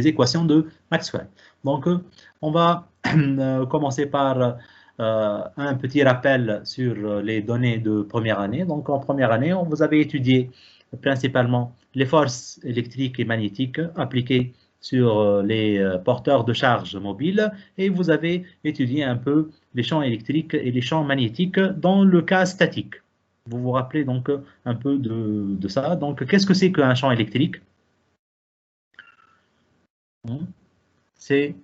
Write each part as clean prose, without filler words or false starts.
équations de Maxwell. Donc, on va commencer par un petit rappel sur les données de première année. Donc, en première année, vous avez étudié principalement les forces électriques et magnétiques appliquées sur les porteurs de charge mobiles et vous avez étudié un peu les champs électriques et les champs magnétiques dans le cas statique. Vous vous rappelez donc un peu de ça. Donc, qu'est-ce que c'est qu'un champ électrique? C'est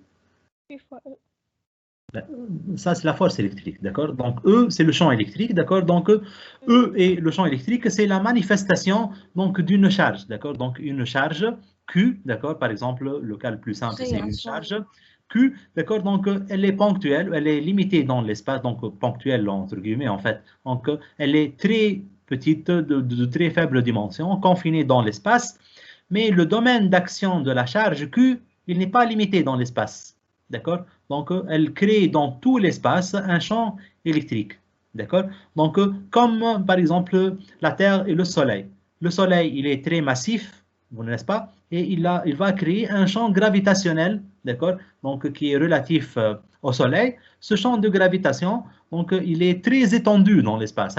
ça, c'est la force électrique, d'accord? Donc, E, c'est le champ électrique, d'accord? Donc, E et le champ électrique, c'est la manifestation donc d'une charge, d'accord? Donc, une charge Q, d'accord? Par exemple, le cas le plus simple, c'est une charge Q, d'accord? Donc, elle est ponctuelle, elle est limitée dans l'espace, donc ponctuelle entre guillemets, en fait. Donc, elle est très petite, de très faible dimension, confinée dans l'espace, mais le domaine d'action de la charge Q, il n'est pas limité dans l'espace, d'accord? Donc, elle crée dans tout l'espace un champ électrique. D'accord? Donc, comme par exemple la Terre et le Soleil. Le Soleil, il est très massif, n'est-ce pas? Et il va créer un champ gravitationnel, d'accord? Donc, qui est relatif au Soleil. Ce champ de gravitation, donc, il est très étendu dans l'espace.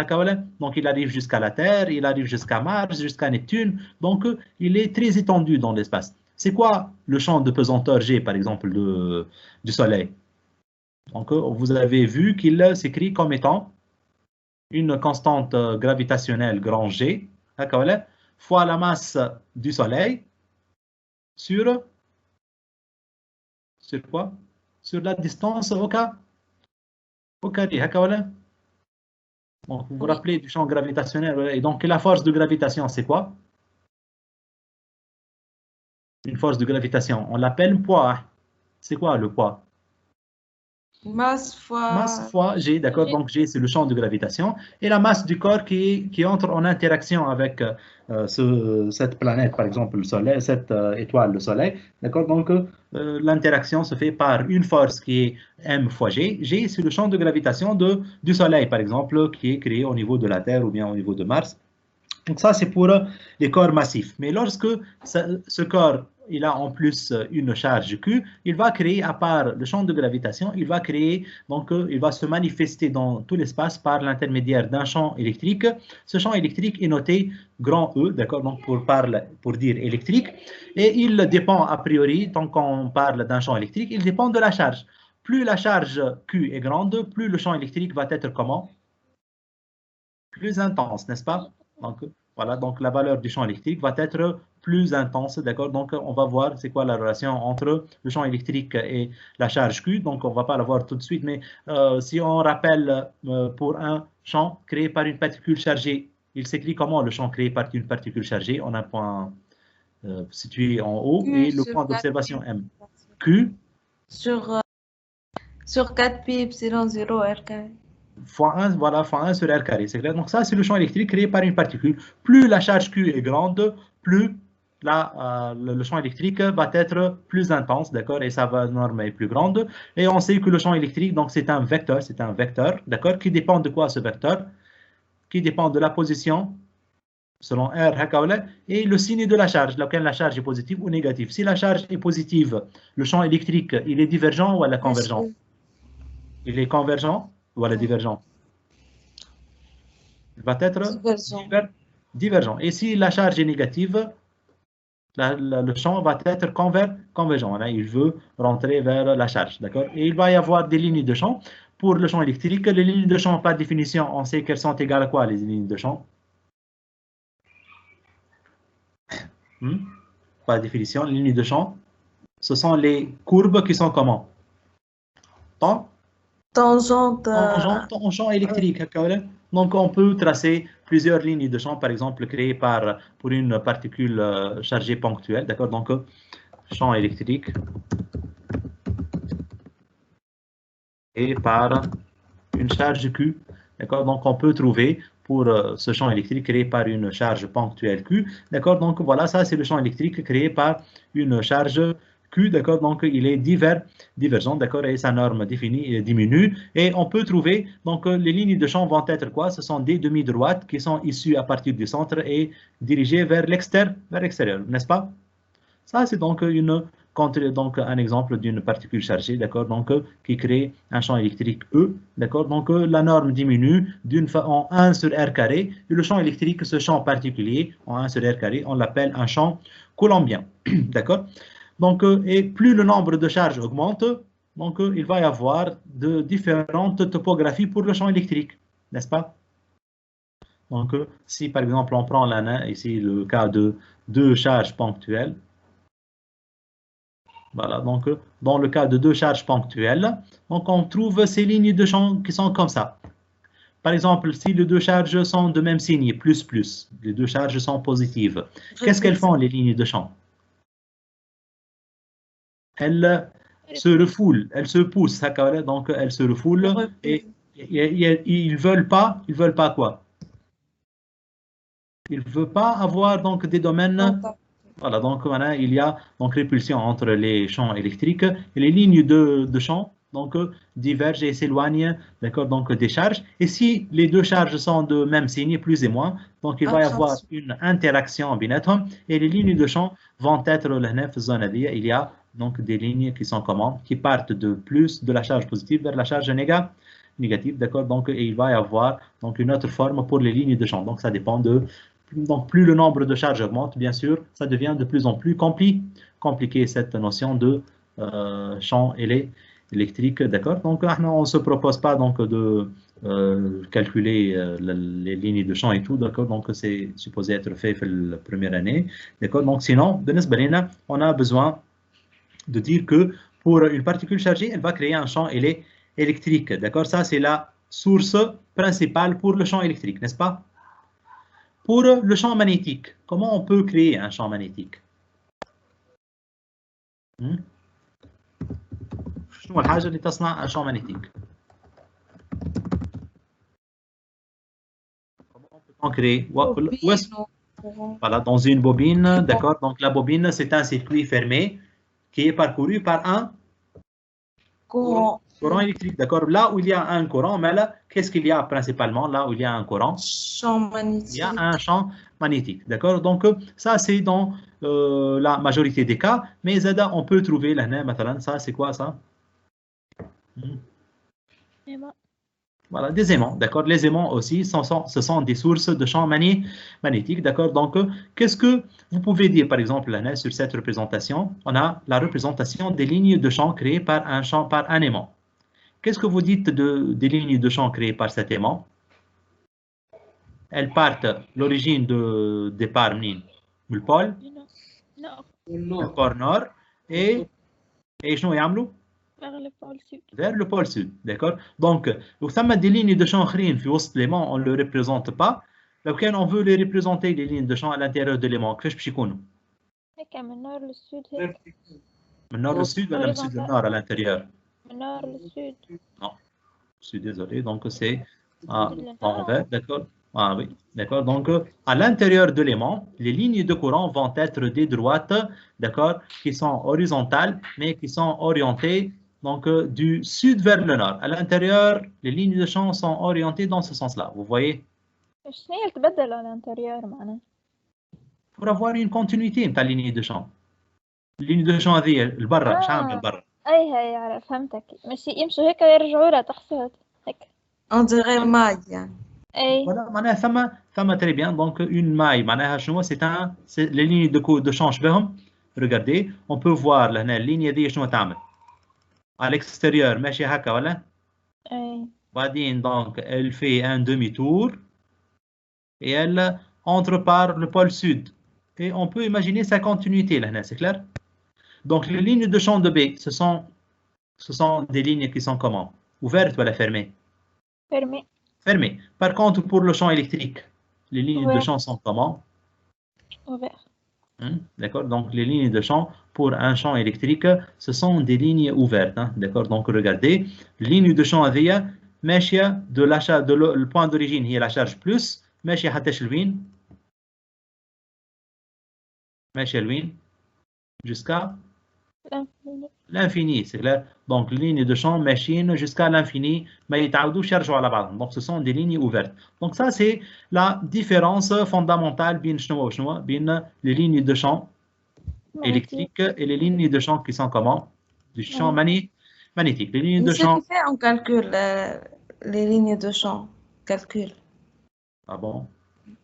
Donc, il arrive jusqu'à la Terre, il arrive jusqu'à Mars, jusqu'à Neptune. Donc, il est très étendu dans l'espace. C'est quoi le champ de pesanteur G, par exemple, du Soleil? Donc, vous avez vu qu'il s'écrit comme étant une constante gravitationnelle grand G, fois la masse du Soleil sur quoi? Sur la distance au carré. Donc, vous vous rappelez du champ gravitationnel. Et donc, la force de gravitation, c'est quoi? Une force de gravitation. On l'appelle poids. C'est quoi le poids? Masse fois G, d'accord? Donc G, c'est le champ de gravitation. Et la masse du corps qui entre en interaction avec cette planète, par exemple le Soleil, cette étoile, le Soleil, d'accord? Donc l'interaction se fait par une force qui est M fois G. G, c'est le champ de gravitation du Soleil, par exemple, qui est créé au niveau de la Terre ou bien au niveau de Mars. Donc ça, c'est pour les corps massifs. Mais lorsque ce corps, il a en plus une charge Q, il va créer, à part le champ de gravitation, il va créer, donc il va se manifester dans tout l'espace par l'intermédiaire d'un champ électrique. Ce champ électrique est noté grand E, d'accord, donc pour dire électrique. Et il dépend a priori, tant qu'on parle d'un champ électrique, il dépend de la charge. Plus la charge Q est grande, plus le champ électrique va être comment? Plus intense, n'est-ce pas? Donc, voilà, donc la valeur du champ électrique va être plus intense, d'accord? Donc, on va voir c'est quoi la relation entre le champ électrique et la charge Q. Donc, on ne va pas la voir tout de suite, mais si on rappelle pour un champ créé par une particule chargée, il s'écrit comment le champ créé par une particule chargée? On a un point situé en haut et le point d'observation M. Q sur 4 pi epsilon 0 R carré. Fois 1, voilà, fois 1 sur R carré, c'est clair. Donc ça, c'est le champ électrique créé par une particule. Plus la charge Q est grande, plus le champ électrique va être plus intense, d'accord, et sa norme est plus grande. Et on sait que le champ électrique, donc c'est un vecteur, d'accord, qui dépend de quoi ce vecteur? Qui dépend de la position, selon R, et le signe de la charge, laquelle la charge est positive ou négative. Si la charge est positive, le champ électrique, il est divergent ou elle est convergent? Il est convergent ou elle est divergent? Il va être divergent. Et si la charge est négative, le champ va être convergent. Là, il veut rentrer vers la charge. D'accord? Et il va y avoir des lignes de champ. Pour le champ électrique, les lignes de champ, par définition, on sait qu'elles sont égales à quoi, les lignes de champ? Par définition, les lignes de champ, ce sont les courbes qui sont comment? Tangente en champ électrique. Donc, on peut tracer plusieurs lignes de champ, par exemple, créées pour une particule chargée ponctuelle. D'accord? Donc, champ électrique et par une charge Q. D'accord? Donc, on peut trouver pour ce champ électrique créé par une charge ponctuelle Q. D'accord? Donc, voilà, ça, c'est le champ électrique créé par une charge Q, d'accord, donc il est divergent, d'accord, et sa norme définie diminue. Et on peut trouver, donc les lignes de champ vont être quoi? Ce sont des demi-droites qui sont issues à partir du centre et dirigées vers l'extérieur, n'est-ce pas? Ça, c'est donc une Donc, un exemple d'une particule chargée, d'accord, donc, qui crée un champ électrique E, d'accord, donc, la norme diminue en 1 sur R carré, et le champ électrique, ce champ particulier, en 1 sur R carré, on l'appelle un champ coulombien, d'accord. Donc, et plus le nombre de charges augmente, donc, il va y avoir de différentes topographies pour le champ électrique, n'est-ce pas? Donc, si par exemple, on prend ici le cas de 2 charges ponctuelles, voilà, donc dans le cas de 2 charges ponctuelles, donc on trouve ces lignes de champ qui sont comme ça. Par exemple, si les 2 charges sont de même signe, plus, les 2 charges sont positives, qu'est-ce qu'elles font les lignes de champ? Elles se refoulent, elles se poussent, donc elles se refoulent et ils veulent pas quoi? Ils ne veulent pas avoir donc des domaines. Voilà, donc maintenant, il y a donc répulsion entre les champs électriques et les lignes de champ donc divergent et s'éloignent, d'accord, donc des charges. Et si les 2 charges sont de même signe, plus et moins, donc il va y avoir une interaction en binatome et les lignes de champ vont être la nef zone. Il y a donc des lignes qui sont comment? Qui partent de plus de la charge positive vers la charge négative, d'accord, donc et il va y avoir donc une autre forme pour les lignes de champ. Donc ça dépend de. Donc, plus le nombre de charges augmente, bien sûr, ça devient de plus en plus compliqué cette notion de champ électrique, d'accord? Donc, on ne se propose pas donc de calculer les lignes de champ et tout, d'accord? Donc, c'est supposé être fait la première année, d'accord? Donc, sinon, on a besoin de dire que pour une particule chargée, elle va créer un champ électrique, d'accord? Ça, c'est la source principale pour le champ électrique, n'est-ce pas? Pour le champ magnétique, comment on peut créer un champ magnétique? شنو الحاجة اللي تصنع un champ magnétique? Comment on peut créer? Voilà, dans une bobine, d'accord. Donc la bobine, c'est un circuit fermé qui est parcouru par un courant électrique, d'accord. Là où il y a un courant, mais là, qu'est-ce qu'il y a principalement là où il y a un courant? Champ magnétique. Il y a un champ magnétique, d'accord. Donc ça, c'est dans la majorité des cas, mais Zada, on peut trouver là, ça, c'est quoi ça? Voilà, des aimants, d'accord. Les aimants aussi, ce sont des sources de champs magnétiques, d'accord. Donc, qu'est-ce que vous pouvez dire, par exemple, là, sur cette représentation? On a la représentation des lignes de champ créées par un aimant. Qu'est-ce que vous dites des lignes de champ créées par cet aimant? Elles partent, l'origine de départ, le pôle, le pôle nord, et je n'ai vers le pôle sud, d'accord. Donc, vous avez des lignes de champ في وسط l'aimant, on ne le représente pas. لو كان on veut les représenter les lignes de champ à l'intérieur de l'aimant, كيفاش باش يكونوا؟ من النور للسود هيك. من النور للسود ولا من السود للنور à l'intérieur? من النور للسود. Non, je suis désolé, donc c'est envers, d'accord. Ah oui, d'accord. Donc, à l'intérieur de l'aimant, les lignes de courant vont être des droites, d'accord, qui sont horizontales, mais qui sont orientées donc du sud vers le nord. À l'intérieur, les lignes de champ sont orientées dans ce sens-là. Vous voyez? شنو هي تبدل على الانتريور معناها؟ Pour avoir une continuité de la ligne de champ. ligne de champ هذه البرة شو عامل البرة؟ هي عرفت فهمتك. ماشي يمشوا هيك ويرجعوا لها تحصل هيك. On dirait maille يعني. Voilà, معناها ثم très bien. Donc une maille معناها شنو؟ c'est les lignes de champ شبههم. Regardez, on peut voir هنا اللينية هذه شنو تعمل؟ à l'extérieur ماشي هكا ولا؟ بعدين donc elle fait un demi-tour et elle entre par le pôle sud et on peut imaginer sa continuité là, c'est clair? Donc les lignes de champ de B, ce sont des lignes qui sont comment? Ouvertes ou fermées? Fermées. Par contre, pour le champ électrique, les lignes de champ sont comment? Ouvertes. D'accord, donc les lignes de champ pour un champ électrique, ce sont des lignes ouvertes. D'accord, donc regardez, ligne de champ هذه ماشية le point d'origine هي la charge plus, ماشية حتى لوين؟ ماشية لوين؟ Jusqu'à l'infini, c'est clair. Donc, les lignes de champ machine jusqu'à l'infini, mais ils تعودوش يرجعوا على بعضهم. Donc, ce sont des lignes ouvertes. Donc, ça, c'est la différence fondamentale بين les lignes de champ électrique et les lignes de champ qui sont comment? Du champ magnétique. Les lignes de C'est champ. qui fait on calcule les lignes de champ. Calcule. Ah bon?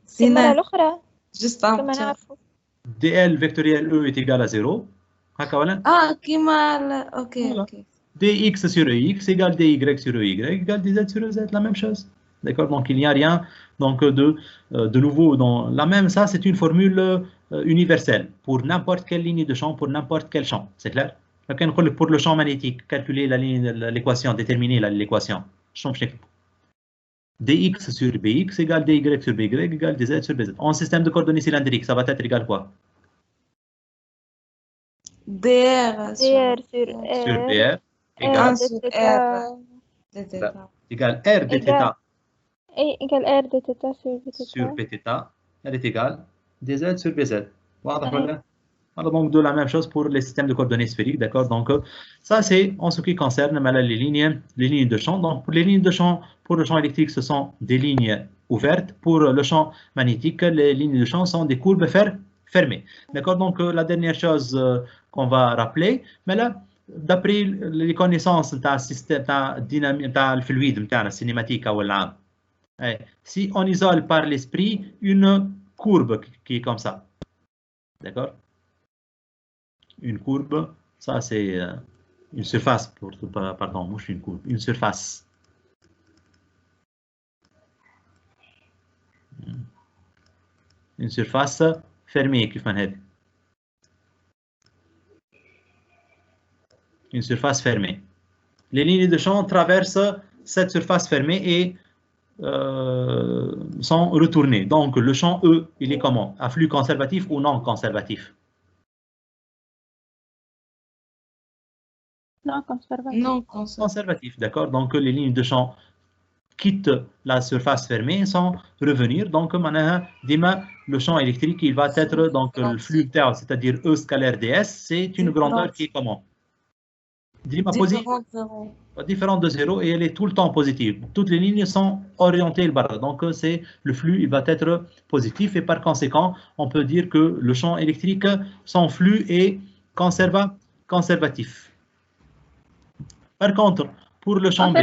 في المرة Sinon, الأخرى juste un كما petit. نعرفوا. dl vectoriel E est égal à 0. هكا ولا؟ Ah, qui mal. Ok, Voilà. ok. dx sur ex égale dy sur ey égale dz sur ez, la même chose. D'accord? Donc il n'y a rien donc, de nouveau dans la même. Ça, c'est une formule universelle pour n'importe quelle ligne de champ, pour n'importe quel champ. C'est clair? Pour le champ magnétique, calculer l'équation, déterminer l'équation. dx sur bx égale dy sur by égale dz sur bz. En système de coordonnées cylindriques, ça va être égal quoi? DR DR sur Sur R br un égale, sur θ R. égale r de θ égal R de θ sur B sur θ. bθ, elle est égale dz sur bz. واضح Ouais. ولا؟ Alors, donc, de la même chose pour les systèmes de coordonnées sphériques, d'accord? Donc, ça, c'est en ce qui concerne les lignes de champ. Donc, pour les lignes de champ, pour le champ électrique, ce sont des lignes ouvertes. Pour le champ magnétique, les lignes de champ sont des courbes fermées. D'accord? Donc, la dernière chose qu'on va rappeler, mais là, d'après les connaissances de système, de fluide, de cinématique, si on isole par l'esprit une courbe qui est comme ça, d'accord? Une courbe, ça c'est une surface, pardon, moi je suis une courbe, une surface. Une surface fermée qui fait une surface fermée. Les lignes de champ traversent cette surface fermée et sont retournées. Donc le champ E, il est comment? À flux conservatif ou non conservatif? Non conservatif. Non, Conservatif, d'accord? Donc les lignes de champ quittent la surface fermée sans revenir. Donc le champ électrique, il va être donc le flux tau, c'est-à-dire E scalaire ds, c'est une grandeur qui est comment? Différente de 0 et elle est tout le temps positive. Toutes les lignes sont orientées le barre. Donc c'est le flux, il va être positif et par conséquent, on peut dire que le champ électrique, son flux est conservatif. Par contre, pour le champ B,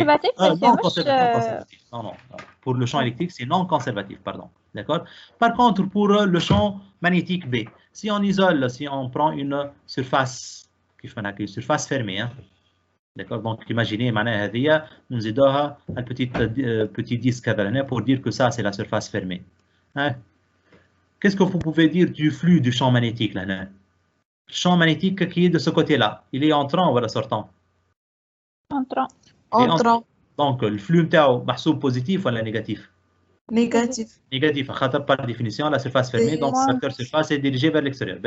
non conservatif. Non, pour le champ électrique, c'est non conservatif, pardon. D'accord? Par contre, pour le champ magnétique B, si on isole, si on prend une surface, une surface fermée, hein, d'accord? Donc, imaginez, nous aidons un petit disque pour dire que ça, c'est la surface fermée. Hein? Qu'est-ce que vous pouvez dire du flux du champ magnétique là? Le champ magnétique qui est de ce côté-là, il est entrant ou sortant? Entrant. Donc, le flux est positif ou négatif? Négatif. Négatif. Par définition, la surface fermée, donc le facteur surface est dirigé vers l'extérieur.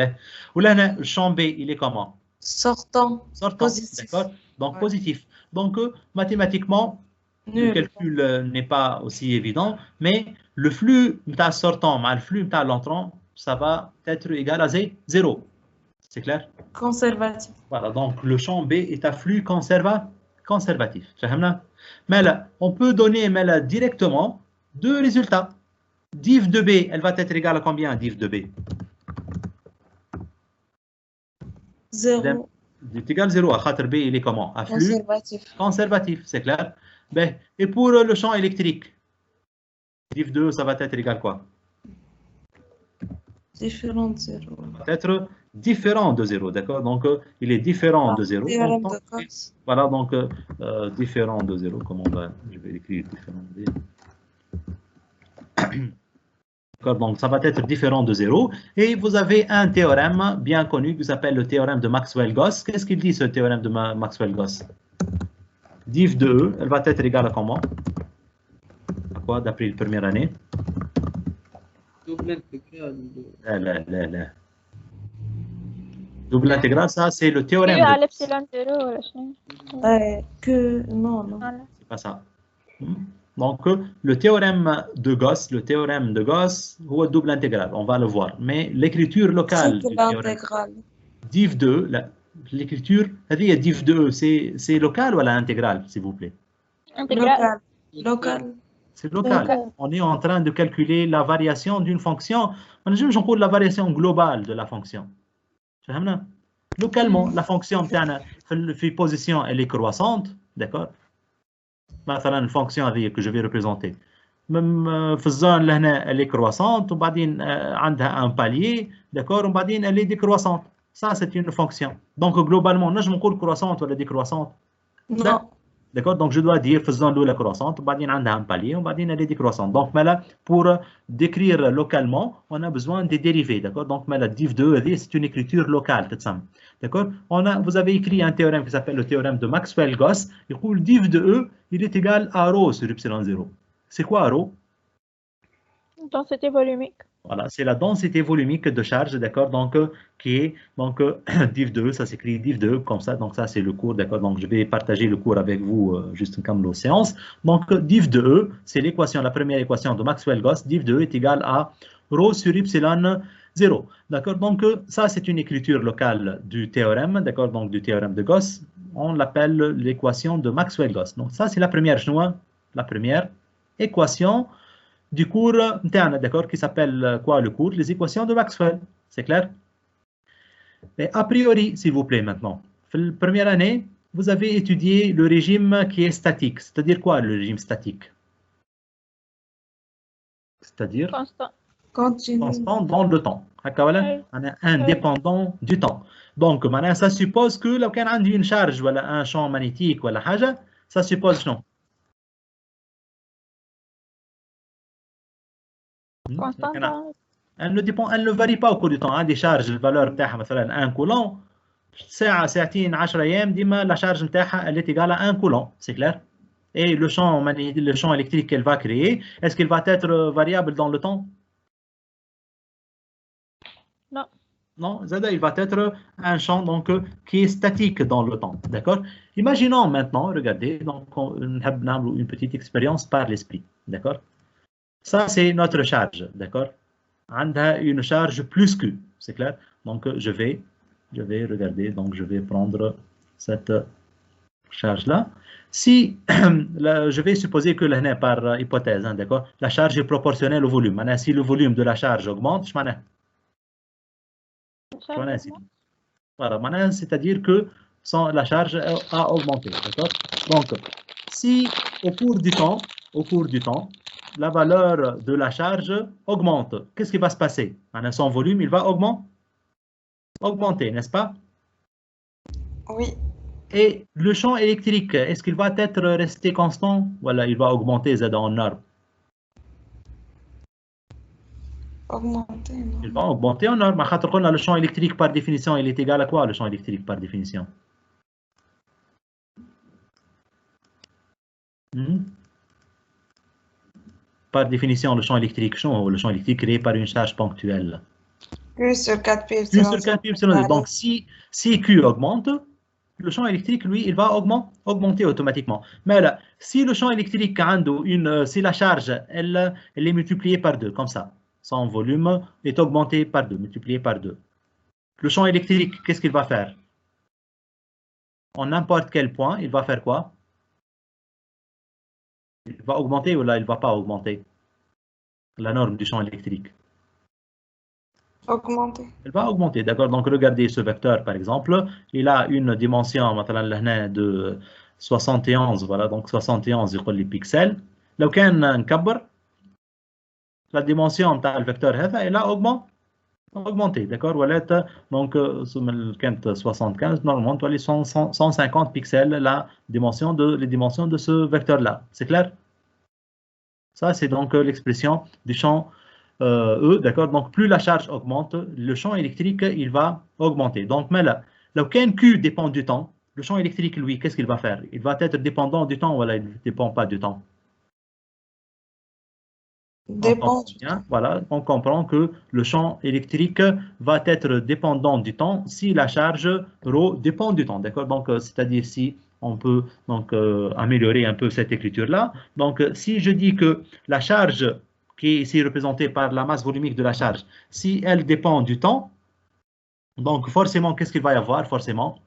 Ou là, le champ B, il est comment? Sortant. Positif. D'accord? Donc, positif. Donc, mathématiquement, le calcul n'est pas aussi évident, mais le flux sortant, le flux l'entrant, ça va être égal à 0. C'est clair? Conservatif. Voilà, donc le champ B est à flux conservatif. Mais là, on peut donner directement deux résultats. Div de B, elle va être égale à combien, div de B? 0. C'est égal à 0. À B, il est comment? À flux conservatif, c'est clair? Et pour le champ électrique, div 2, ça va être égal à quoi? Différent de 0. Va être différent de 0, d'accord? Donc, il est différent de 0. Voilà, donc, différent de 0, comment on va... Je vais écrire différent de... Donc, ça va être différent de 0. Et vous avez un théorème bien connu qui s'appelle le théorème de Maxwell-Goss. Qu'est-ce qu'il dit, ce théorème de Maxwell-Goss? Div de E, elle va être égale à comment? À quoi, d'après la première année? Double intégral. Là. Double intégral, ça, c'est le théorème. Non. C'est pas ça. Donc, le théorème de Gauss, ou double intégral, on va le voir. Mais l'écriture locale du théorème, div 2, l'écriture, div 2, c'est local ou intégral, s'il vous plaît? Local. C'est local. On est en train de calculer la variation d'une fonction. Je la variation globale de la fonction. فهمنا؟ Localement, la fonction بتاعنا في position elle est croissante, d'accord? مثلا الفونكسيون هذه que je vais représenter. même في الزون اللي هنا elle est croissante وبعدين عندها un palier, d'accord? وبعدين elle est décroissante. Ça c'est une fonction. Donc globalement نجم نقول croissante ولا décroissante. Non. D'accord? Donc je dois dire في الزون الأولى croissante وبعدين عندها un palier وبعدين elle est décroissante. Donc là pour décrire localement on a besoin des dérivés. D'accord? Donc là div 2 c'est une écriture locale تتسمى. D'accord? Vous avez écrit un théorème qui s'appelle le théorème de Maxwell-Goss. Il dit div de E il est égal à ρ sur epsilon 0. C'est quoi ρ? Densité volumique. Voilà, c'est la densité volumique de charge, d'accord, donc qui est donc div 2, ça s'écrit div 2 comme ça, donc ça c'est le cours, d'accord, donc je vais partager le cours avec vous juste comme la séance. Donc div 2, c'est l'équation, la première équation de Maxwell-Goss, div 2 est égal à ρ sur epsilon 0, d'accord, donc ça c'est une écriture locale du théorème, d'accord, donc du théorème de Goss, on l'appelle l'équation de Maxwell-Goss. Donc ça c'est la première équation du cours interne, d'accord, qui s'appelle quoi le cours? Les équations de Maxwell, c'est clair? Et a priori, s'il vous plaît, maintenant, la première année, vous avez étudié le régime qui est statique. C'est-à-dire quoi le régime statique? C'est-à-dire constant dans le temps. Indépendant du temps. Donc, maintenant, ça suppose que là, quand on a une charge ou un champ magnétique ou ça suppose non. Elle ne varie pas au cours du temps. Hein. Des charges, la valeur de 1 coulomb, ساعتين 10 أيام ديما la charge نتاعها elle est égale à 1 coulomb, c'est clair? Et le champ électrique qu'elle va créer, est-ce qu'il va être variable dans le temps? Non. Non, il va être un champ donc, qui est statique dans le temps, d'accord? Imaginons maintenant, regardez, donc on a une petite expérience par l'esprit, d'accord? Ça, c'est notre charge, d'accord? On a une charge plus Q, c'est clair? Donc, je vais regarder, donc je vais prendre cette charge-là. Si, je vais supposer que là, par hypothèse, hein, d'accord? La charge est proportionnelle au volume. Maintenant, si le volume de la charge augmente, voilà, maintenant, c'est-à-dire que la charge a augmenté, d'accord? Donc, si au cours du temps, la valeur de la charge augmente, qu'est-ce qui va se passer? Maintenant, son volume, il va augmenter, n'est-ce pas? Oui. Et le champ électrique, est-ce qu'il va être resté constant? Voilà, il va augmenter Z en norme. Augmenter, non? Il va augmenter en norme. Le champ électrique par définition, il est égal à quoi le champ électrique par définition? Par définition, le champ électrique, le champ électrique créé par une charge ponctuelle. Q sur 4pi Q sur 4pi epsilon. Donc, si Q augmente, le champ électrique, lui, il va augmenter automatiquement. Mais là, si le champ électrique, si la charge, elle est multipliée par 2, comme ça, son volume est augmenté par 2, multiplié par 2. Le champ électrique, qu'est-ce qu'il va faire? En n'importe quel point, il va faire quoi? Il va augmenter ou là, il ne va pas augmenter? La norme du champ électrique. Augmenter. Elle va augmenter, d'accord? Donc, regardez ce vecteur, par exemple. Il a une dimension de 71, voilà, donc 71 les pixels. لو كان نكبر, la dimension du vecteur, elle a augmenté, d'accord? Donc, quand 75, normalement, tu as les 150 pixels, les dimensions de ce vecteur-là. C'est clair? Ça, c'est donc l'expression du champ E, d'accord? Donc, plus la charge augmente, le champ électrique, il va augmenter. Donc, mais là, quand Q dépend du temps, le champ électrique, lui, qu'est-ce qu'il va faire? Il va être dépendant du temps ou il ne dépend pas du temps? Dépend. Voilà, on comprend que le champ électrique va être dépendant du temps si la charge ρ dépend du temps, d'accord? Donc, c'est-à-dire si on peut donc améliorer un peu cette écriture-là. Donc, si je dis que la charge qui est ici représentée par la masse volumique de la charge, si elle dépend du temps, donc forcément, qu'est-ce qu'il va y avoir? Forcément,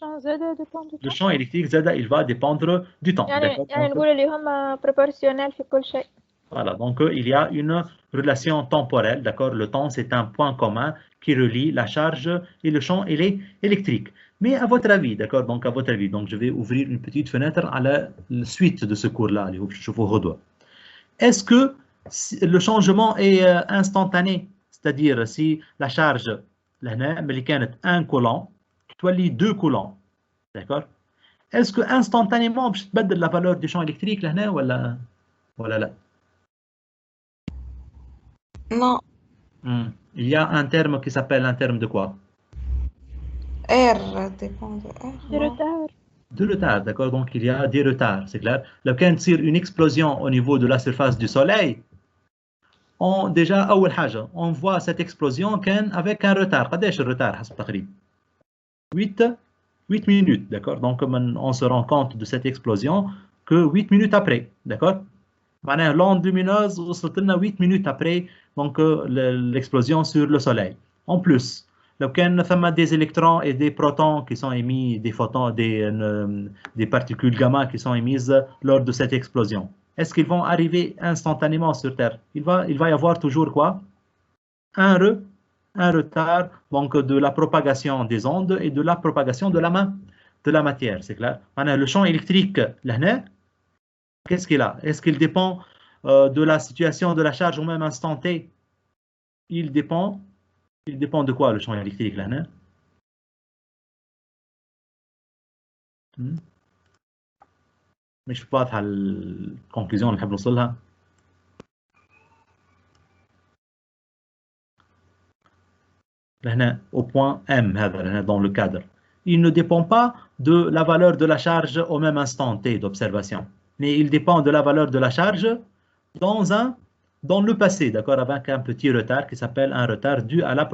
le champ électrique Z, il va dépendre du temps. يعني نقول اللي هما proportionnel في كل شيء. Voilà, donc il y a une relation temporelle, d'accord? Le temps, c'est un point commun qui relie la charge et le champ électrique. Mais à votre avis, d'accord? Donc à votre avis, donc je vais ouvrir une petite fenêtre à la suite de ce cours-là. Est-ce que le changement est instantané? C'est-à-dire si la charge, là, اللي كانت 1 coulomb, تولي 2 coulombs, d'accord? Est-ce que instantanément باش تبدل la valeur du champ électrique لهنا ولا لا؟ Non, Il y a un terme qui s'appelle un terme de quoi? R dépend de R. Du non. retard. De retard, d'accord? Donc il y a des retards, c'est clair. لو كان تصير une explosion au niveau de la surface du soleil, déjà أول حاجة on voit cette explosion كان avec un retard. قداش الرتار حسب تقريب؟ 8 minutes, d'accord? Donc on se rend compte de cette explosion que 8 minutes après, d'accord? معناها l'onde lumineuse وصلت لنا 8 minutes après donc l'explosion sur le soleil. En plus, لو كان ثم des électrons et des protons qui sont émis, des photons, des particules gamma qui sont émises lors de cette explosion, est-ce qu'ils vont arriver instantanément sur Terre? Il va y avoir toujours quoi? Un retard donc de la propagation des ondes et de la propagation de la matière, c'est clair? Le champ électrique, là, qu'est-ce qu'il a? Est-ce qu'il dépend de la situation de la charge au même instant T? Il dépend de quoi le champ électrique là? مش واضحة الكونكلوزيون اللي نحب نوصلها. لهنا au point M هذا لهنا dans le cadre. Il ne dépend pas de la valeur de la charge au même instant T d'observation, mais il dépend de la valeur de la charge dans le passé, d'accord, avec un petit retard qui s'appelle un retard dû à la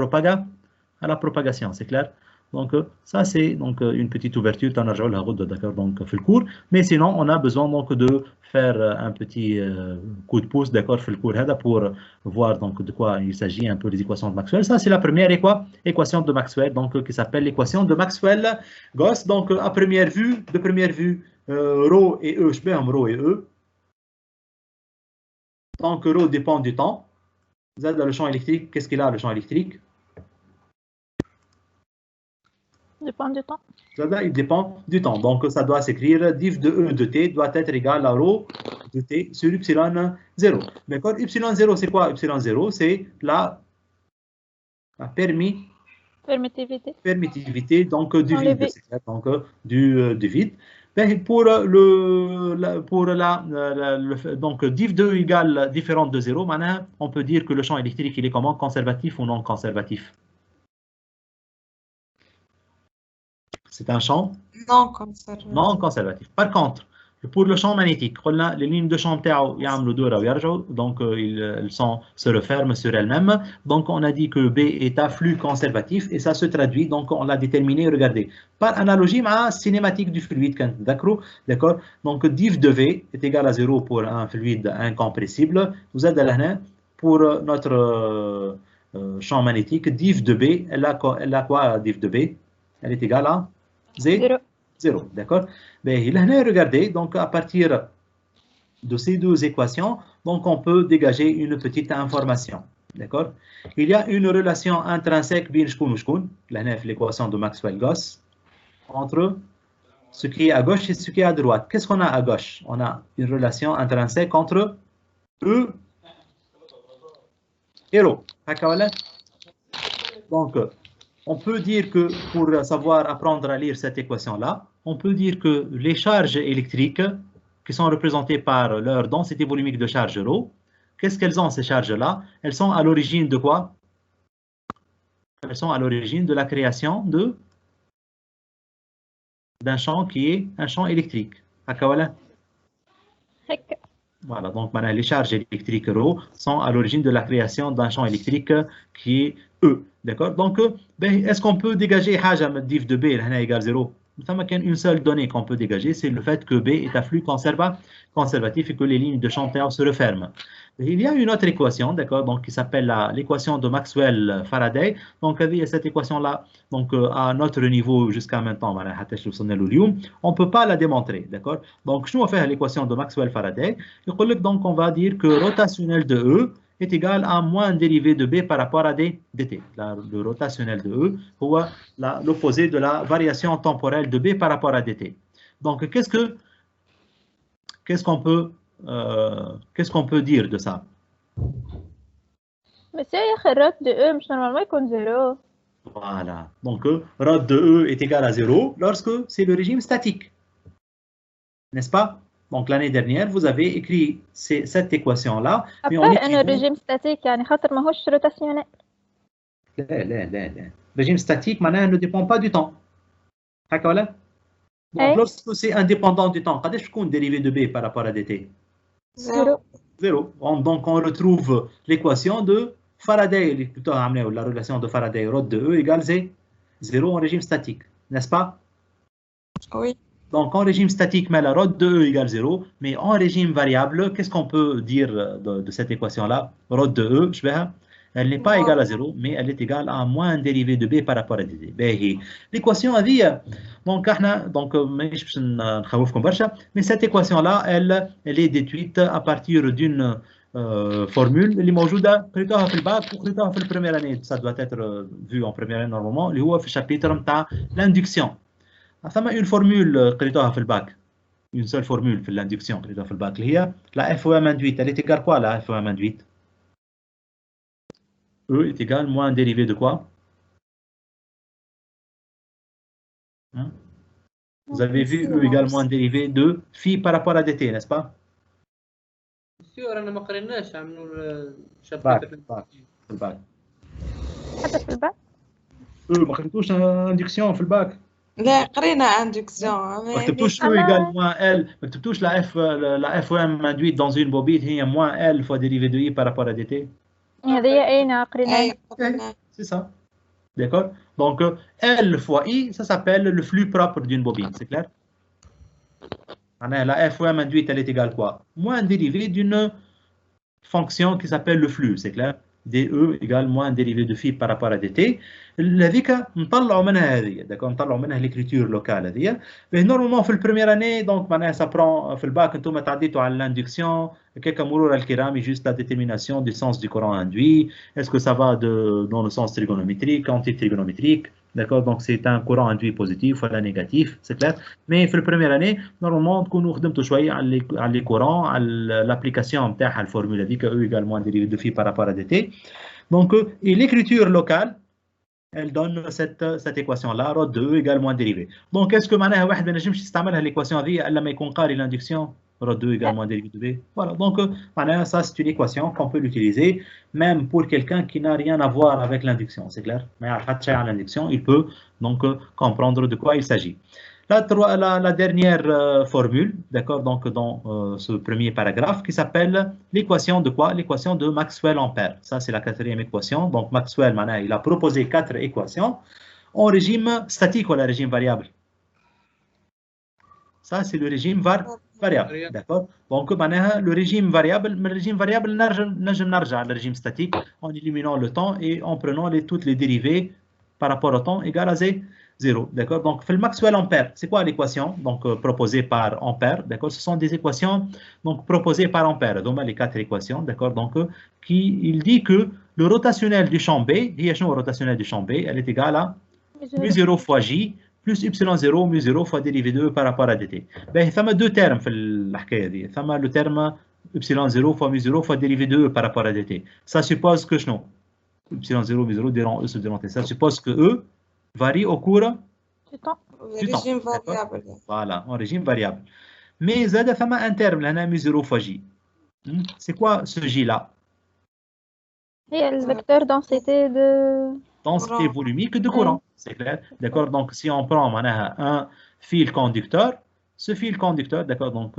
propagation, c'est clair? Donc ça c'est donc une petite ouverture, d'accord, donc fait le cours, mais sinon on a besoin donc de faire un petit coup de pouce, d'accord, fait le cours pour voir donc de quoi il s'agit un peu les équations de Maxwell. Ça c'est la première équation de Maxwell, donc qui s'appelle l'équation de Maxwell-Gauss. Donc à première vue, ρ et E, je peux rho et E. Tant que ρ dépend du temps, Z le champ électrique, qu'est-ce qu'il a le champ électrique? Dépend du temps. Il dépend du temps. Donc ça doit s'écrire div de E de T doit être égal à ρ de T sur epsilon 0. D'accord? Epsilon 0, c'est quoi? Epsilon 0, c'est la permittivité donc du vide. Donc du vide. Donc div 2 égale différente de 0, maintenant on peut dire que le champ électrique il est comment? Conservatif ou non conservatif? C'est un champ non conservatif. Par contre, pour le champ magnétique, les lignes de champ donc elles se referment sur elles-mêmes. Donc on a dit que B est à flux conservatif et ça se traduit, donc on l'a déterminé, regardez, par analogie à la cinématique du fluide, d'accord? Donc div de V est égal à 0 pour un fluide incompressible. Vous êtes là pour notre champ magnétique, div de B, elle a quoi div de B? Elle est égale à 0, d'accord? Mais regardez, donc à partir de ces deux équations, donc on peut dégager une petite information, d'accord? Il y a une relation intrinsèque, l'équation de Maxwell-Gauss, entre ce qui est à gauche et ce qui est à droite. Qu'est-ce qu'on a à gauche? On a une relation intrinsèque entre E et ρ. Donc, on peut dire que pour savoir apprendre à lire cette équation-là, on peut dire que les charges électriques qui sont représentées par leur densité volumique de charge ρ, qu'est-ce qu'elles ont ces charges-là? Elles sont à l'origine de quoi? Elles sont à l'origine de la création d'un champ qui est un champ électrique. Voilà, donc maintenant les charges électriques ρ sont à l'origine de la création d'un champ électrique qui est E. D'accord? Donc, est-ce qu'on peut dégager div de B égale 0? Une seule donnée qu'on peut dégager, c'est le fait que B est à flux conservatif et que les lignes de champ se referment. Il y a une autre équation, d'accord, donc qui s'appelle l'équation de Maxwell-Faraday. Donc, cette équation-là, donc à notre niveau jusqu'à maintenant, on ne peut pas la démontrer, d'accord. Donc, je vais faire l'équation de Maxwell-Faraday. Donc, on va dire que rotationnel de E est égal à moins dérivé de B par rapport à dt. Le rotationnel de E, ou l'opposé de la variation temporelle de B par rapport à dt. Donc, qu'est-ce qu'on peut dire de ça? بس يا أخي الرات de E مش normalement يكون 0. Voilà. Donc, rho de E est égal à 0 lorsque c'est le régime statique. N'est-ce pas? Donc, l'année dernière, vous avez écrit cette équation-là. mais on إنه الرجيم statique يعني خاطر ماهوش روتاسيونيل. لا. Régime statique, maintenant, ne dépend pas du temps. هكا ولا؟ Donc, lorsque c'est indépendant du temps, قداش تكون dérivé de B par rapport à dt? 0. Donc, on retrouve l'équation de Faraday, plutôt la relation de Faraday, rho de E égale 0 en régime statique, n'est-ce pas? Oui. Donc, en régime statique, mais la rho de E égale 0, mais en régime variable, qu'est-ce qu'on peut dire de cette équation-là? Rho de E, elle n'est pas égale à 0, mais elle est égale à moins un dérivé de B par rapport à dt. L'équation هذه, donc, mais cette équation-là, elle est déduite à partir d'une formule اللي موجودة قريتوها في الباك وقريتوها في البريمير année. Ça doit être vu en première année normalement, اللي هو في الشابيتر نتاع l'induction. ثم une formule قريتوها في الباك, une seule formule في l'induction قريتوها في الباك اللي هي la FOM induite. Elle est égale quoi la FOM induite? E est égal moins un dérivé de quoi? Hein? Vous avez vu E égale moins un dérivé de phi par rapport à dt, n'est-ce pas? سيور انا ما قريناش عملوا الباك حتى في الباك؟ ما قريتوش اندكسيون في الباك؟ لا قرينا اندكسيون. ما كتبتوش E égale moins L, ما كتبتوش la FOM induite dans une bobine هي moins L fois dérivé de I par rapport à dt. هذه أين قريناها؟ C'est ça. D'accord? Donc, L fois I, ça s'appelle le flux propre d'une bobine, c'est clair? La FOM induite, elle est égale quoi? Moins un dérivé d'une fonction qui s'appelle le flux, c'est clair? DE égale moins un dérivé de phi par rapport à dt. هذيك نطلعوا منها هذه, d'accord? نطلعوا منها l'écriture locale هذه. Mais normalement في البريمير année, donc معناها ça prend في الباك انتم تعديتوا على l'induction, كيك مرور الكرام, juste la détermination du sens du courant induit. Est-ce que ça va dans le sens trigonométrique, anti-trigonométrique? D'accord, donc c'est un courant induit positif ou négatif, c'est clair. Mais في البريمير année, normalement تكونوا خدمتوا شويه على les courants, على l'application نتاع الفورمولا هذيك E égale moins dérivé de phi par rapport à dt. Donc, et l'écriture locale, elle donne cette équation-là, rho de E égale moins dérivé. Donc, est-ce que معناها واحد ما نجمش يستعملها l'équation هذه الا ما يكون قاري l'induction? Rho de E égale moins dérivé de B. Voilà, donc معناها ça c'est une équation qu'on peut l'utiliser même pour quelqu'un qui n'a rien à voir avec l'induction, c'est clair? ما يعرف حتى شيء على l'induction, il peut donc comprendre de quoi il s'agit. La dernière formule, d'accord, donc dans ce premier paragraphe, qui s'appelle l'équation de quoi? L'équation de Maxwell-Ampère. Ça, c'est la quatrième équation. Donc, Maxwell, maintenant, il a proposé 4 équations en régime statique ou en régime variable. Ça, c'est le régime variable, d'accord? Donc, maintenant, le régime variable, نرجع le régime statique en éliminant le temps et en prenant toutes les dérivées par rapport au temps égale à 0, d'accord? Donc, le Maxwell-Ampère, c'est quoi l'équation donc proposée par Ampère, d'accord? Ce sont des équations donc proposées par Ampère, donc les 4 équations, d'accord? Donc, il dit que le rotationnel du champ B, le rotationnel du champ B, elle est égale à mu0 fois J plus y0 mu0 fois dérivé de E par rapport à dt. Ben, il y a deux termes في الحكاية دي. Il y a le terme y0 fois mu0 fois dérivé de E par rapport à dt. Ça suppose que non. y0 mu0 durant E sur T. Ça suppose que E varie au cours du temps. Régime variable. Voilà, en régime variable. Mais il y a un terme, là, mu0 fois J. C'est quoi ce J-là? C'est le vecteur densité de... Densité volumique de courant, c'est clair. D'accord, donc si on prend un fil conducteur, ce fil conducteur, d'accord, donc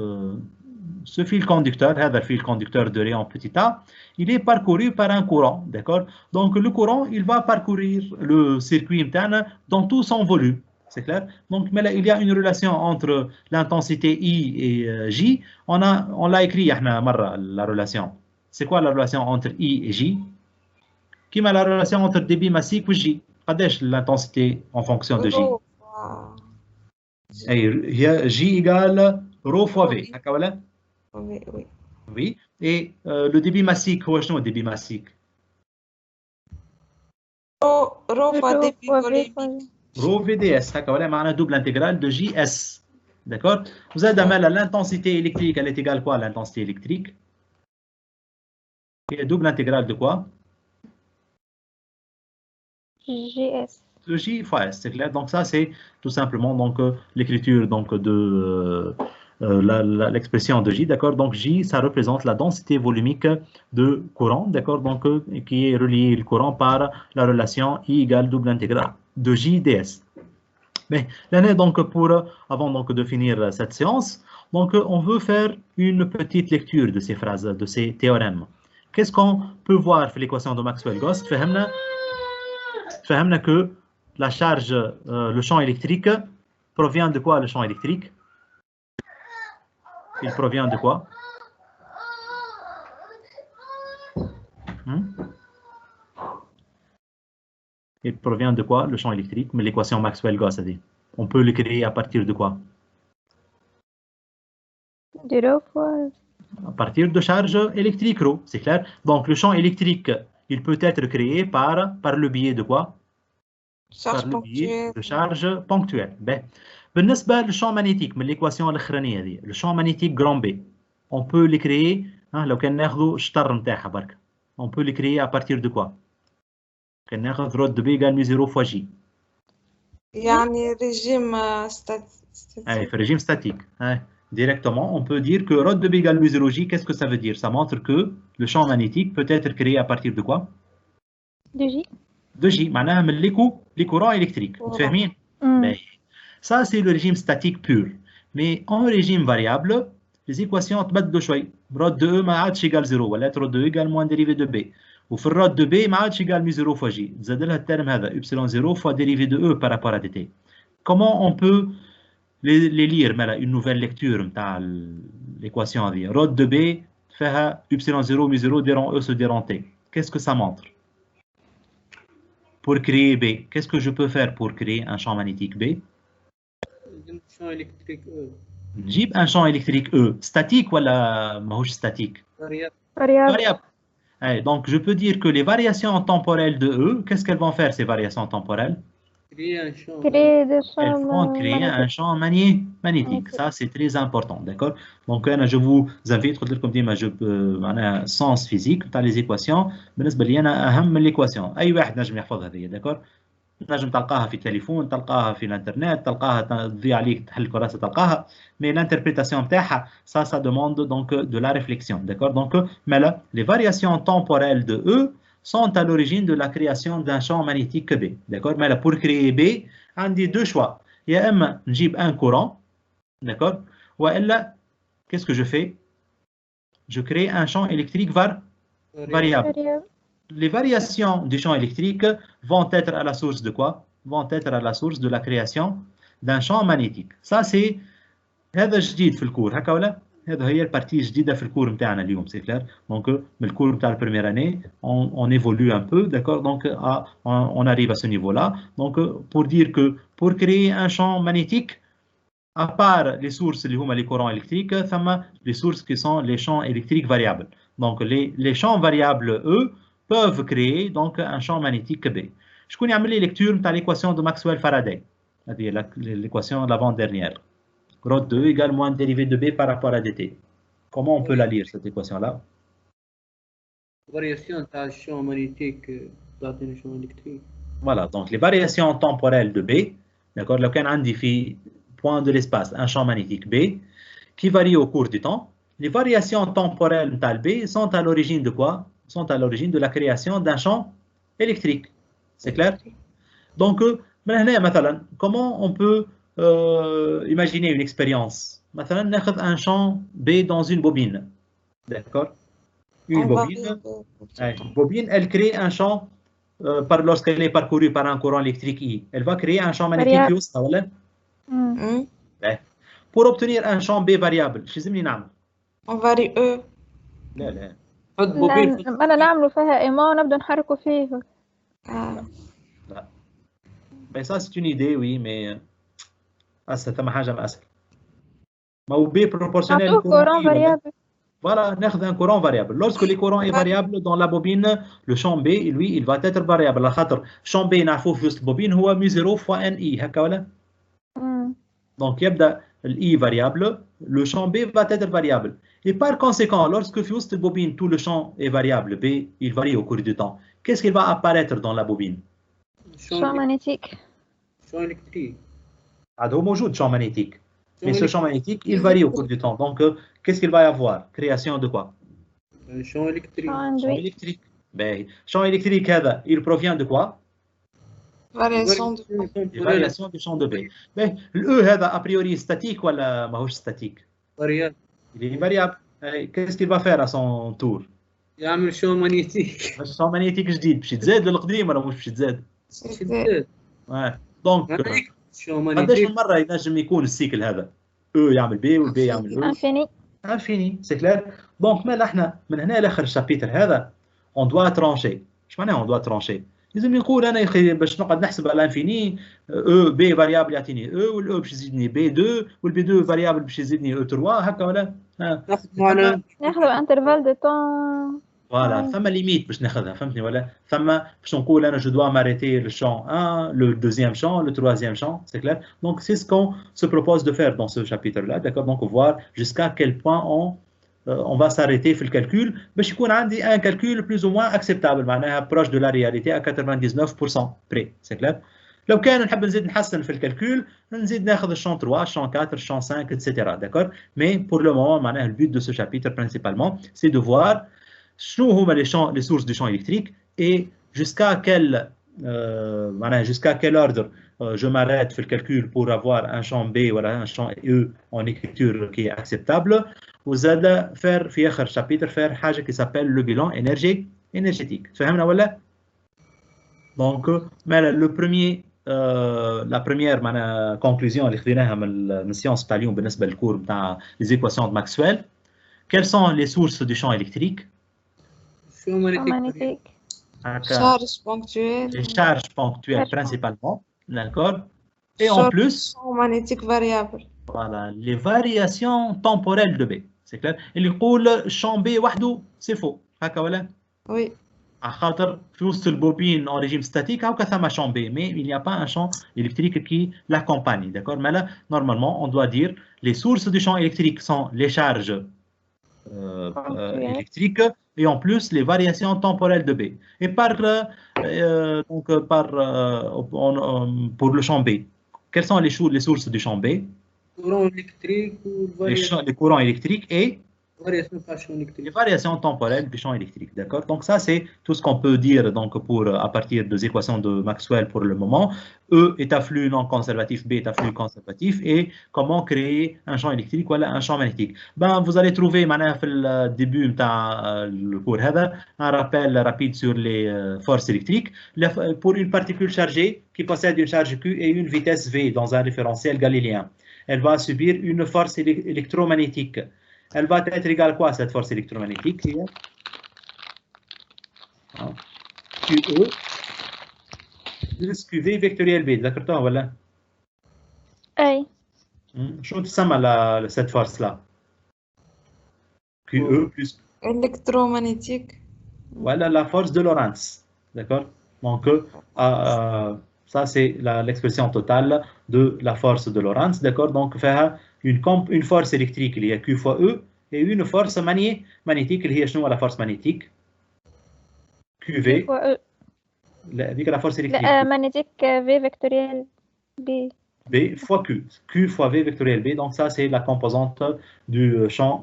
ce fil conducteur, le fil conducteur de rayon petit a, il est parcouru par un courant, d'accord. Donc le courant, il va parcourir le circuit interne dans tout son volume, c'est clair. Donc mais là, il y a une relation entre l'intensité I et J. On l'a écrit la relation. c'est quoi la relation entre I et J? Qui met la relation entre débit massique et J? قداش l'intensité en fonction de J? رو هي J égale ρ fois V. هكا ولا؟ وي وي Oui. Et le débit massique, هو شنو الدébit massique? رو فا دي بي فوليميك Rho VDS, هكا ولا معناها double intégrale de JS. D'accord? Vous avez d'abord l'intensité électrique, elle est égale quoi l'intensité électrique? Et double intégrale de quoi? GS. De J fois S, c'est clair. Donc ça c'est tout simplement donc l'écriture donc de l'expression de J, d'accord? Donc J, ça représente la densité volumique de courant, d'accord? Donc qui est relié le courant par la relation I égale double intégrale de J ds. Mais l'année donc avant donc de finir cette séance, donc on veut faire une petite lecture de ces phrases, de ces théorèmes. Qu'est-ce qu'on peut voir dans l'équation de Maxwell-Gauss? فهمنا que la charge, le champ électrique provient de quoi le champ électrique? Il provient de quoi? Il provient de quoi le champ électrique? Mais l'équation Maxwell-Gauss a dit. On peut le créer à partir de quoi? De rho fois. À partir de charge électrique ρ, c'est clair. Donc le champ électrique, il peut être créé par le biais de quoi? شارج بونكتويل de charge ponctuelle. Ben, بالنسبة للشامp magnétique من l'équation الأخرانية دي، le champ magnétique grand B, on peut les créer لو كان ناخذوا الشطر نتاعها برك. On peut les créer à partir de quoi? كان ناخذ ρ de B égale mu0 fois J. يعني ريجيم في régime statique. Directement, on peut dire que ρ de B égale mu0 J, qu'est-ce que ça veut dire? Ça montre que le champ magnétique peut être créé à partir de quoi? De J. De J, معناها من les courants électriques. متفاهمين؟ Ça, c'est le régime statique pur. Mais en régime variable, les équations تبدلوا شوي. ρ de E ما عادش égal 0 ولا ρ de E égale moins dérivé de B. وفي الرو de B ما عادش égal mu0 fois J. تزاد لها الترم هذا ε0 fois dérivé de E par rapport à dt. Comment on peut les lire مالا une nouvelle lecture نتاع l'équation هذه؟ ρ de B فيها ε0 mu0 dérend E se dérend T. Qu'est-ce que ça montre? Pour créer B, qu'est-ce que je peux faire pour créer un champ magnétique B? champ électrique E. نجيب un champ électrique E, statique ou ماهوش statique? Variable. Donc je peux dire que les variations temporelles de E, qu'est-ce qu'elles vont faire ces variations temporelles? Créer un champ. Créer des Elles champs vont créer un champ magnétique. Ça, c'est très important, d'accord? Donc, je vous invite, comme dit, un sens physique dans les équations. بالنسبة لي أنا أهم من l'équation. أي واحد نجم يحفظها هذه، d'accord? نجم تلقاها في التليفون، تلقاها في الانترنت، تلقاها تضيع عليك تحل كراسة تلقاها. Mais l'interprétation بتاعها, ça demande donc de la réflexion, d'accord? Donc, mais là, les variations temporelles de E sont à l'origine de la création d'un champ magnétique B. D'accord? Mais là, pour créer B, on a deux choix. Il y a un courant, d'accord? Ou là, qu'est-ce que je fais? Je crée un champ électrique variable. Les variations du champ électrique vont être à la source de quoi? Vont être à la source de la création d'un champ magnétique. Ça, c'est هذا جديد في الكور هكا ولا؟ هذا هي البارتي الجديده في الكور نتاعنا اليوم سي كلير. دونك من الكور نتاع البريمير اني on évolue un peu, d'accord? Donc on arrive à ce niveau-là. Donc pour dire que pour créer un champ magnétique, à part les sources اللي هما les courants électriques, ثم les sources qui sont les champs électriques variables. Donc les champs variables eux peuvent créer donc un champ magnétique B. شكون يعمل لي lecture نتاع l'équation de Maxwell-Faraday؟ هذه l'équation l'avant-dernière. Rho de E égale moins dérivé de B par rapport à dt. Comment on peut la lire, cette équation-là? Variation d'un champ magnétique dans un champ électrique. Voilà, donc les variations temporelles de B, d'accord, là, on indique point de l'espace, un champ magnétique B, qui varie au cours du temps. Les variations temporelles de B sont à l'origine de quoi? Sont à l'origine de la création d'un champ électrique. C'est clair? Donc, maintenant, comment on peut imaginez une expérience. Maintenant, on a un champ B dans une bobine. D'accord? Une bobine, elle crée un champ lorsqu'elle est parcourue par un courant électrique I. Elle va créer un champ magnétique I. Pour obtenir un champ B variable, on varie E. حط بوبين أنا نعملوا فيها إيمان ونبدأ نحركوا فيه. لا. Mais ça, c'est une idée, oui, mais c'est ما حاجة ما أسهل. ما هو B proportionnel نعطوه courant variable. Voilà, on a un courant variable. Lorsque le courant est variable dans la bobine, le champ B, lui, il va être variable. Le champ B, نعرفوه في وسط البوبين هو mu0 fois NI. هكا ولا؟ Donc, يبدأ I variable, le champ B va être variable. Et par conséquent, lorsque في وسط البوبين, tout le champ est variable, B, il varie au cours du temps. Qu'est-ce qui va apparaître dans la bobine? champ magnétique. champ électrique. هذا هو موجود champ magnétique. Mais ce champ magnétique, il varie au cours du temps. Donc, qu'est-ce qu'il va y avoir? Création de quoi? Un champ électrique. Champ électrique. Ben, champ électrique, il provient de quoi? Variation de Variation du champ de B. Ben, le E, a priori, statique ou pas statique? Variable. Il est variable. Qu'est-ce qu'il va faire à son tour? يعمل champ magnétique. champ magnétique جديد باش يتزاد للقديم ولا مش باش يتزاد؟ دونك قداش من مره ينجم يكون السيكل هذا؟ او يعمل بي والبي يعمل او. انفيني سي كلير. دونك مالا احنا من هنا لاخر الشابيتر هذا اون دوا ترونشي. اش معناها اون دوا ترونشي؟ لازم نقول انا يا اخي باش نقعد نحسب على الانفيني او بي فاريابل يعطيني او والاو باش يزيدني بي 2 والبي 2 فاريابل باش يزيدني او 3 هكا ولا؟ ناخذوا انترفال دو طون. فوالا ثم ليميت باش ناخذها فهمتني ولا؟ ثم باش نقول انا جو دوا ماريتي le champ 1, le deuxième champ, le troisième champ, c'est clair. Donc c'est ce qu'on se propose de faire dans ce chapitre-là, d'accord? Donc voir jusqu'à quel point on va s'arrêter في الكالكول باش يكون عندي un calcul plus ou moins acceptable معناها proche de la réalité à 99% près, c'est clair. لو كان نحب نزيد نحسن في الكالكول نزيد ناخذ الشون 3, الشون 4, الشون 5, etc. d'accord? Mais pour le moment معناها le but de ce chapitre principalement c'est de voir شنو هما les sources du champ électrique et jusqu'à quel ordre je m'arrête في الكالكول pour avoir un champ B ou un champ E en écriture qui est acceptable. وزاد faire في آخر chapitre faire حاجة qui s'appelle le bilan énergétique. فهمنا ولا؟ Donc la première conclusion اللي خذيناها من السيونس تاع اليوم بالنسبة للكور بتاع les équations de Maxwell. Quelles sont les sources du champ électrique? magnétique. charge ponctuelle. Les charges ponctuelles principalement, d'accord? Et en plus, champ magnétique variable. Voilà, les variations temporelles de B, c'est clair? اللي يقول champ B وحده c'est faux, هكا ولا؟ Oui. À خاطر في وسط البوبين en régime statique هاكا ثما champ B, mais il n'y a pas un champ électrique qui l'accompagne, d'accord? Mais là, normalement, on doit dire les sources du champ électrique sont les charges électriques et en plus les variations temporelles de B. Et pour le champ B, quelles sont les sources du champ B? Courant électrique ou les courants électriques et les variations temporelles du champ électrique. D'accord? Donc ça, c'est tout ce qu'on peut dire donc, à partir des équations de Maxwell pour le moment. E est un flux non conservatif, B est un flux conservatif. Et comment créer un champ électrique ou un champ magnétique. Ben, vous allez trouver maintenant au début de le cours un rappel rapide sur les forces électriques. Pour une particule chargée qui possède une charge Q et une vitesse V dans un référentiel galiléen, elle va subir une force électromagnétique. Elle va être égale à quoi cette force électromagnétique? QE plus QV vectoriel B. D'accord ou pas? أي. شو تسمى cette force là? QE plus électromagnétique. Voilà la force de Lorentz. D'accord? Donc ça c'est l'expression totale de la force de Lorentz. D'accord? Donc faire une force électrique il y a Q fois E et une force magnétique il y a la force magnétique QV avec la force électrique magnétique V vectoriel B fois Q fois V vectoriel B. Donc ça c'est la composante du champ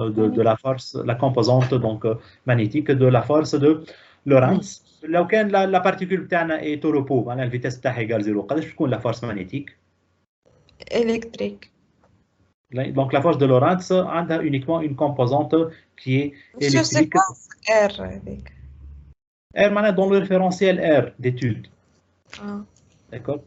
de la force, la composante donc magnétique de la force de Lorentz. لو كان la particule بتاعنا est au repos معناها الفيتاس بتاعها égal 0 قداش تكون la force magnétique électrique. Donc la force de Lorentz a uniquement une composante qui est électrique. R avec. R dans le référentiel R d'étude. D'accord.